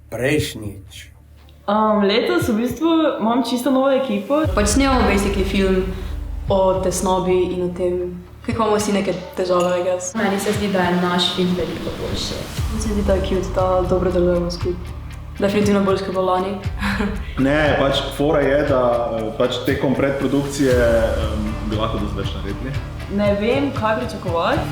Prejšnjič. Letos v bistvu imam čisto novo ekipo. Pač snemamo basically film o tesnobi in o tem, kako imamo vsi neke težave, I guess. Meni se zdi, da je naš film veliko boljši. Meni se zdi, da je cute, da dobro delujemo skupaj. Definitivno boljš kot lani. Ne, pač fora je, da pač tekom predprodukcije bi lahko dosti več naredili. Ne vem, kaj pričakovati.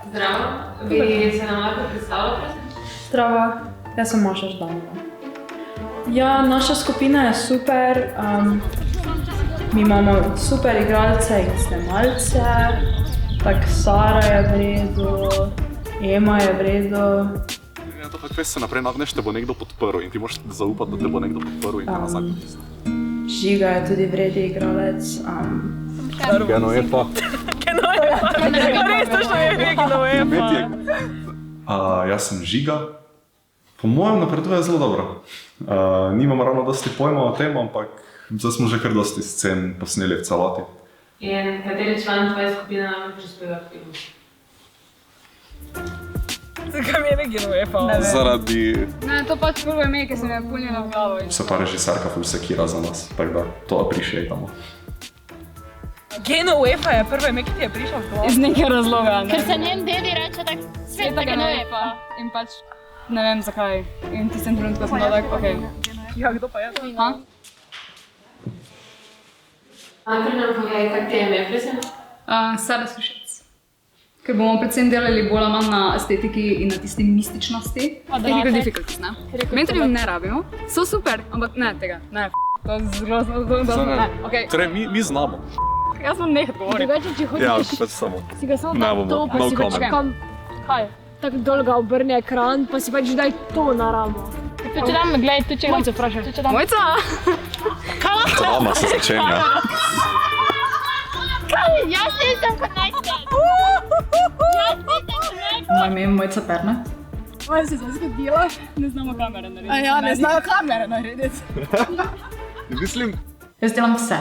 Zdravo, bi se nam lahko predstavila, prosim? Zdravo, jaz sem Maša Ždanova. Ja, naša skupina je super, mi imamo super igralce in snemalce, tak Sara je v redu, Ema je v redu. Ja, to tako veš se naprej nagneš, te bo nekdo podprl in ti moraš zaupati, da te bo nekdo podprl in te nazaj potisne. Žiga je tudi v redu igralec. Genoefa. Res točno je Genoefa. Jaz sem Žiga. Po mojem napreduje zelo dobro. Nimam ravno dosti pojma o tem, ampak zdaj smo že kar dosti scen posneli v celoti. In kateri član tvoje skupine nam prispeva k filmu? Zakaj mi je Genoefa? Zaradi... Ne, to pač prvo ime, ki se mi je punilo v glavo. Se pa režisarka ful sekira za nas, tako da to appreciatamo. Genoefa je prvo ime, ki ti je prišlo v glavo? Iz nekega razloga, ne. Ker se njen dedi reče tak Sveta Genoefa. In pač ne vem zakaj. In tistem trenutku sem bila tak, okej. Ja, kdo pa je? Ha? Najprej nam povej, kak ti je ime, prosim? Sada Sušec. Ker bomo predvsem delali bolj ali manj na estetiki in na tisti mističnosti. Technical difficulties, ne? Mentorji ne rabimo. So super, ampak ne tega. Ne, to je grozno, ne. Torej, mi znamo. Jaz bom nekaj govoril. Drugače, če Ja, hočeš pač samo. si ga samo Ne daj bomo, to, pa no si pač comment. kam, Kaj? tako dol ga obrne ekran, pa si pač daj to na ramo. Tu če dam, gledaj, tu če Mojco vprašaj. Tu če dam. Mojca! Drama se začenja. Jaz nisem connected! Jaz nisem connected! Moje ime je Mojca Pernat. Kaj se je zgodilo? Ne znamo kamere narediti. Ja, ne znajo kamere narediti. Mislim, Jaz delam vse.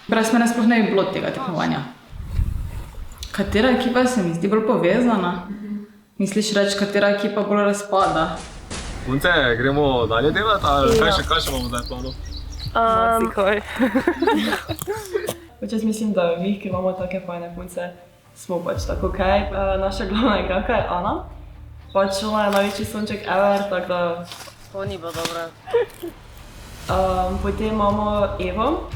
Brez mene sploh ne bi bilo tega tekmovanja. Katera ekipa se mi zdi bolj povezana? Misliš reči, katera ekipa bolj razpada? punce, gremo dalje delati ali kaj še imamo zdaj plano? Sikoj. Pač jaz mislim, da vi, ki imamo take fajne punce, smo pač tako okej. Naša glavna igralka je Ana. Pač ona je največji sonček ever, tako da... To ni bilo dobro. Potem imamo Evo.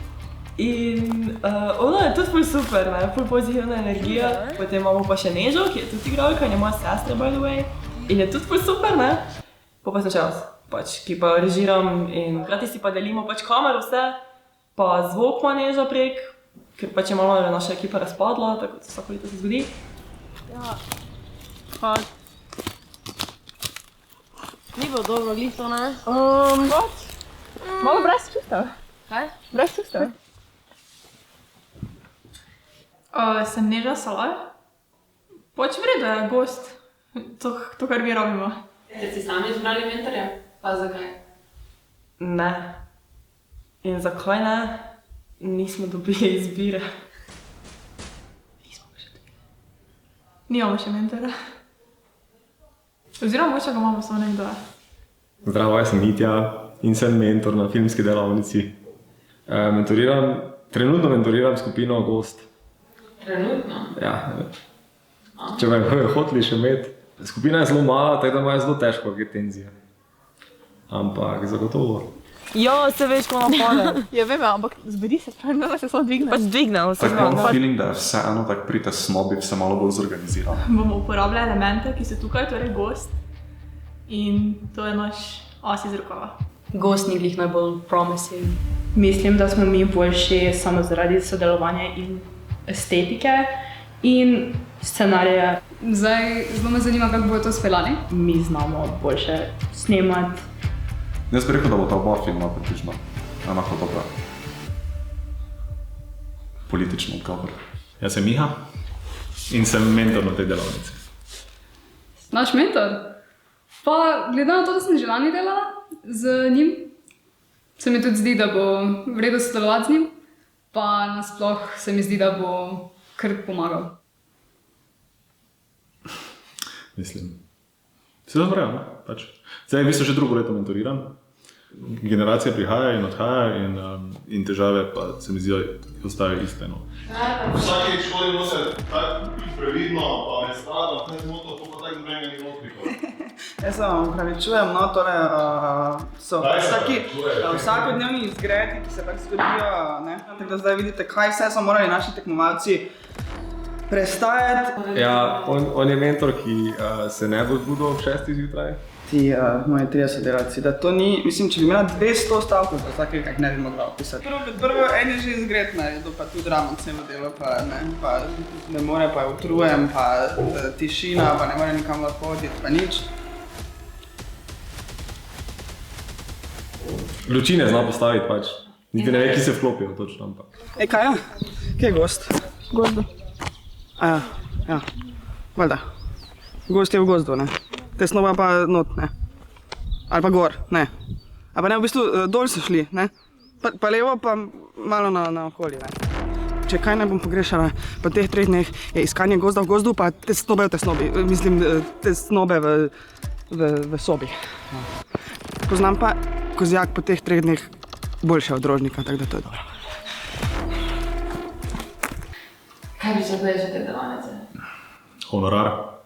In ona je tudi ful super, ne? Ful pozitivna energija. Potem imamo pa še Nežo, ki je tudi igralka in je moja sestra, by the way. In je tudi ful super, ne? Pa sem še jaz, pač, ki pa režiram in hkrati si pa delimo pač kamero vse, pa zvok ima Neža prek, ker pač je malo naša ekipa razpadla, tako da vsako leto se zgodi. Ja. Pa... Ni bilo dobro, glih to, ne? Malo brez čustev. Kaj? Brez čustev. Sem Neža Salaj. Pač v redu je gost. To, kar mi rabimo. Ste si sami izbrali mentorja? Pa zakaj? Ne. In zakaj ne? Nismo dobili izbire. Nimamo še mentora. Oziroma, moče ga imamo, samo nekdo je. Zdravo, jaz sem Mitja in sem mentor na filmski delavnici. Trenutno mentoriram skupino Gost. Trenutno? Ja, če me bojo hoteli še imeti. Skupina je zelo mala, tako da imajo zelo težko kakšne tenzije. Ampak zagotovo. Ja, se veš, ko napade. Ja, vem, ampak zbudi se, pravim, da se samo dvigne. Pač dvignemo se. Tako imam feeling, da je vseeno tako pri te snobi vse malo bolj zorganizirano. Bomo uporabljali elemente, ki so tukaj, torej gost. In to je naš as iz rokava. Gost ni glih najbolj promising. Mislim, da smo mi boljši samo zaradi sodelovanja in estetike in scenarija. Zdaj, zelo me zanima, kako bojo to speljali. Mi znamo boljše snemati. Jaz bi rekel, da bo ta oba filma približno enako dobra. Politični odgovor. Jaz sem Miha. In sem mentor na tej delavnici. Naš mentor? Pa glede na to, da sem že lani delala z njim, se mi tudi zdi, da bo v redu sodelovati z njim, pa nasploh se mi zdi, da bo kar pomagal. Mislim, se dobro, ne? Pač. Zdaj, v bistvu že drugo leto mentoriram. Generacija prihaja in odhaja in težave pa se mi zdi, da ostajajo iste. No. Vsakeč hodimo se tako previdno, pa ne stradam, kaj zmoto, to pa tako zbrega ni odpriko. Jaz se vam upravičujem, no, tole so vsakodnevni izgredi, ki se tako zgodijo, ne? Tako da zdaj vidite, kaj vse so morali naši tekmovalci prestajati. Ja, on je mentor, ki se ne bo zbudil ob 6 zjutraj. Ti moji 30 delavci, da to ni, mislim, če bi imela 200 stavkov, pa vsakega kak ne bi mogla opisati. Prvo en je že izgred naredil, pa tudi Ramon celo delo, pa ne more, pa je utrujen, pa tišina, pa ne more nikamor hoditi, pa nič. Luči ne zna postaviti pač, niti ne ve, ki se vklopijo točno, ampak. Kaj je? Kje je gost? Gozdo. Ja, valjda. Gost je v gozdu, ne? Tesnova pa not, ne? Ali pa gor, ne? Ali pa ne, v bistvu dol so šli, ne? Pa levo pa malo na okolje, ne? Če kaj ne bom pogrešala, po teh 3 dneh je iskanje gozda v gozdu, pa tesnobe v tesnobi, mislim, tesnobe v sobi. Poznam pa kozjak po teh 3 dneh boljše od rožnika, tako da to je dobro. Kaj bi se zdaj že te delavnice? Honorar.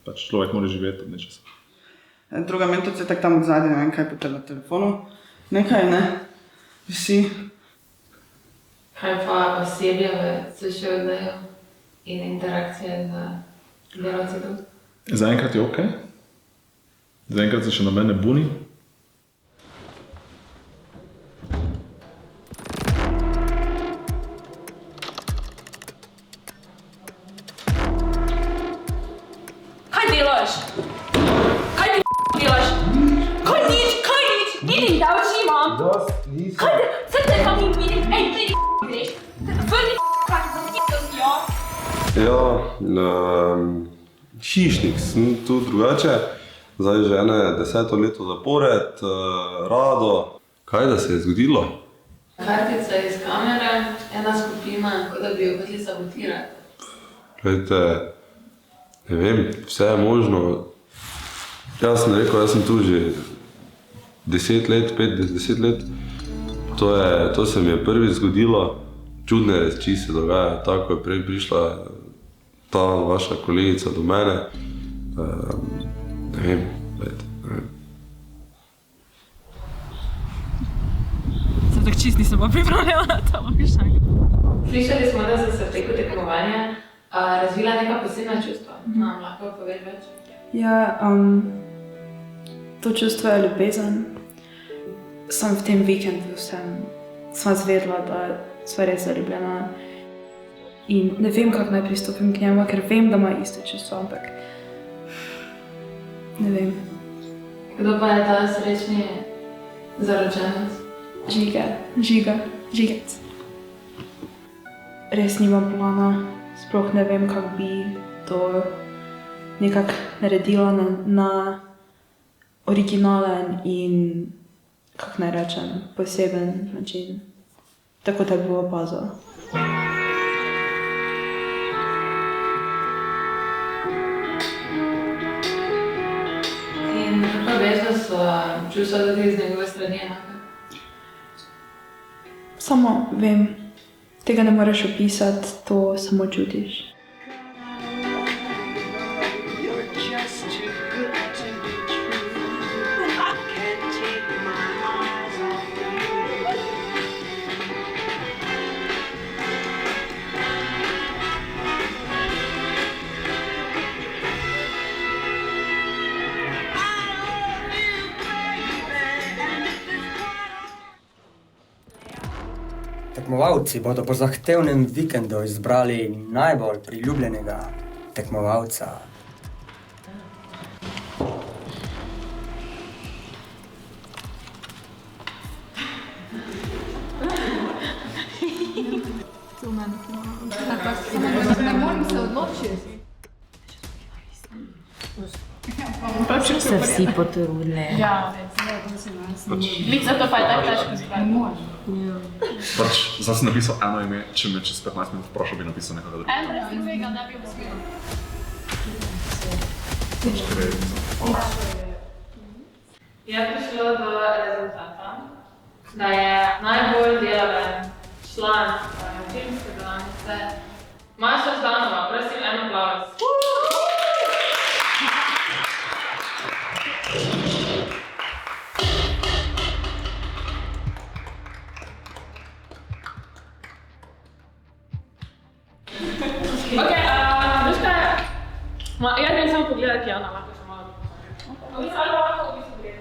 Pač človek mora živeti od nečesa. Druga mentorica je tako tam odzadnje, ne vem kaj po telefonu. Nekaj, ne? Vsi. Kaj pa osebje v CŠOD-ju in interakcije z delavci tu? Zaenkrat je okej. Zaenkrat se še na mene buni. Hišnik sem tu drugače, zdaj že 10. leto zapored, Rado. Kaj da se je zgodilo? Kartica iz kamere, ena skupina, kot da bi jo hoteli sabotirati. Glejte, ne vem, vse je možno. Jaz sem rekel, jaz sem tu že 10 let, 5-10 let. To se mi je prvič zgodilo. Čudne reči se dogaja, tako je prej prišla ta vaša kolegica do mene. Ne vem, gledajte, ne vem. Sem tako čist nisem pripravljala na to vprašanje. Slišali smo, da so se preko tekmovanja razvila neka posebna čustva. Nam lahko poveš več? Ja, to čustvo je ljubezen. Sam v tem vikendu sva zvedla, da sva res zaljubljena. In ne vem, kako naj pristopim k njemu, ker vem, da ima isto čustvo, ampak ne vem. Kdo pa je ta srečni zaročenec? Žigec. Res nimam plana, sploh ne vem, kako bi to nekako naredila na originalen in, kako naj rečem, poseben način. Tako da bi opazila. In kako veš, da so čustva tudi iz njegove strani enaka? Samo vem, tega ne moreš opisati, to samo čutiš. Tekmovalci bodo po zahtevnem vikendu izbrali najbolj priljubljenega tekmovalca. Ne morem se odločiti. Se vsi potrudili. Ja, glih zato pa je tako težko zbrati. Ne morem. Pač, zdaj sem napisal eno ime, če me čez 15 minut vprašal, bi napisal nekoga drugega. En brez tvega ne bi uspel. Je prišlo do rezultata, da je najbolj delaven član filmske delavnice Maša Ždanova. Prosim, en aplavz. Ok, veš kaj? Jaz grem samo pogledati Jana, lahko se malo pogledam. Ali lahko v bistvu gledam.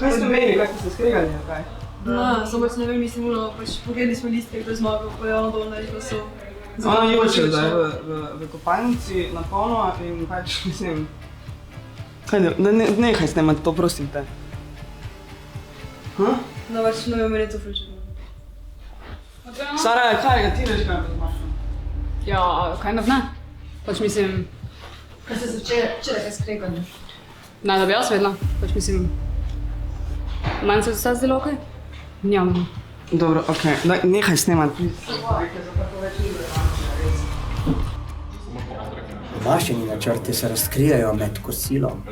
Kaj ste imeli, kaj ste se skregali, kaj? No, samo ne vem, mislim, pač pogledali smo liste, kdo je zmagal, pa je ono dolno rekla so. Ona joče zdaj v kopalnici na polno in pač mislim... Nehaj snemati to, prosim te. No, pač ne vem, meni je to fričeno. Sara, kaj ga ti veš, kaj me zmašal? Ja, kind of ne. Pač mislim... Kaj ste se včeraj kaj skregali? Ne, da bi jaz vedela. Pač mislim... Meni se vse zdelo okej? Njam. Dobro, okej. Nehaj snemati. Mašini načrti se razkrijejo med kosilom.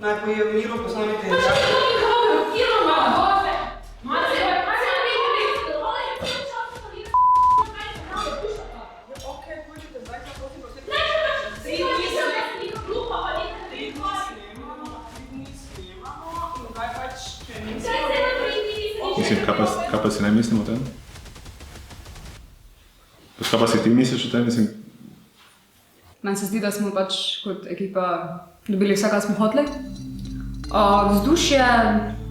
Najprej je v miru posnamite. Mislim, kaj pa si ne mislim o tem? Pač kaj pa si ti misliš o tem, mislim? Meni se zdi, da smo pač kot ekipa dobili vse, kar smo hoteli. Vzdušje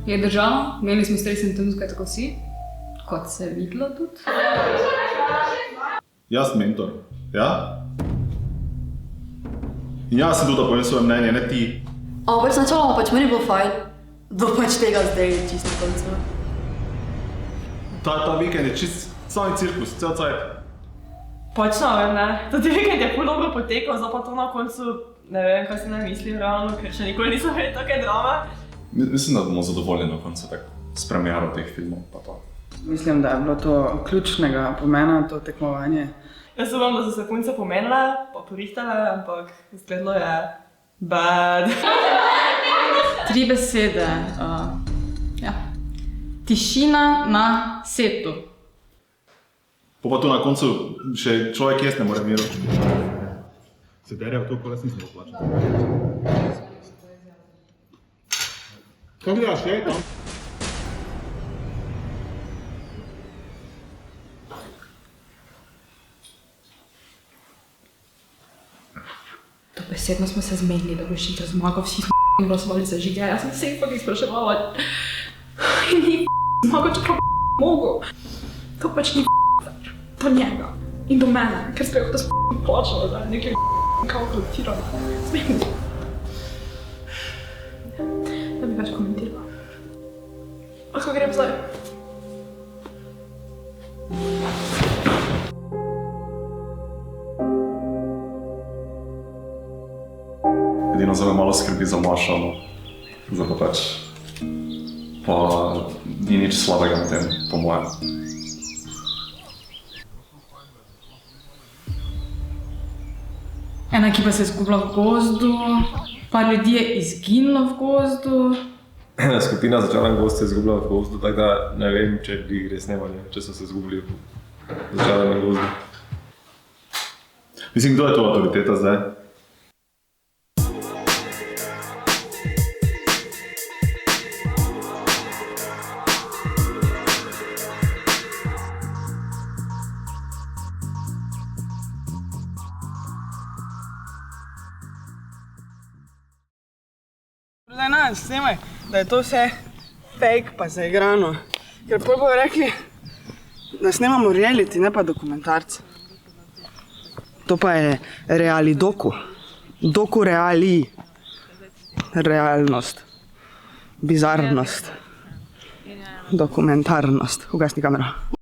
je držalo, imeli smo stresen trenutek tako vsi, kot se je videlo tudi. Jaz mentor, ja? In jaz sem tudi, da povem svoje mnenje, ne ti. Pač načeloma pač meni je bilo fajn, do pač tega zdaj čisto na koncu. Ta vikend je čist sami cirkus, cel cajt. Točno vem, ne. Tudi vikend je ful dobro potekal, zdaj pa to na koncu ne vem, kaj si ne mislim realno, ker še nikoli nisem vedel take drame. Mislim, da bomo zadovoljni na koncu s premiero teh filmov pa to. Mislim, da je bilo to ključnega pomena, to tekmovanje. Jaz upam, da so se punce pomenile, pa porihtale, ampak izgledalo je bad. 3 besede. Tišina na setu. Pa tu na koncu še človek jaz ne more miru. Se derejo to, ko jaz nisem poplačal. Kaj gledaš, je tam? Dobesedno smo se zmenili, da bo Žiga zmagal, vsi smo glasovali za Žiga, jaz sem se ipak izpraševala. In ni zmagal, če pa mogel. To pač ni do njega in do mene, ker smo jo to plačala za nekaj kao komentirala. Smejno. Da bi več komentirala. Lahko grem zdaj. Edino zelo malo skrbi za Mašo, zato pač pa ni nič slabega na tem, po mojem. ena ekipa se je izgubila v gozdu, par ljudi je izginilo v gozdu. Ena skupina začaranih gostov je izgubila v gozdu, tako da ne vem, če bi res snemali, če so se izgubili v začaranih gozdu. Mislim, kdo je to avtoriteta zdaj? Zdaj nas, snemaj, da je to vse fake pa zaigrano. Ker pol bojo rekli, da snemamo reality, ne pa dokumentarce. To pa je reali doku. Doku reali. Realnost. Bizarnost. Dokumentarnost. Ugasni kamero.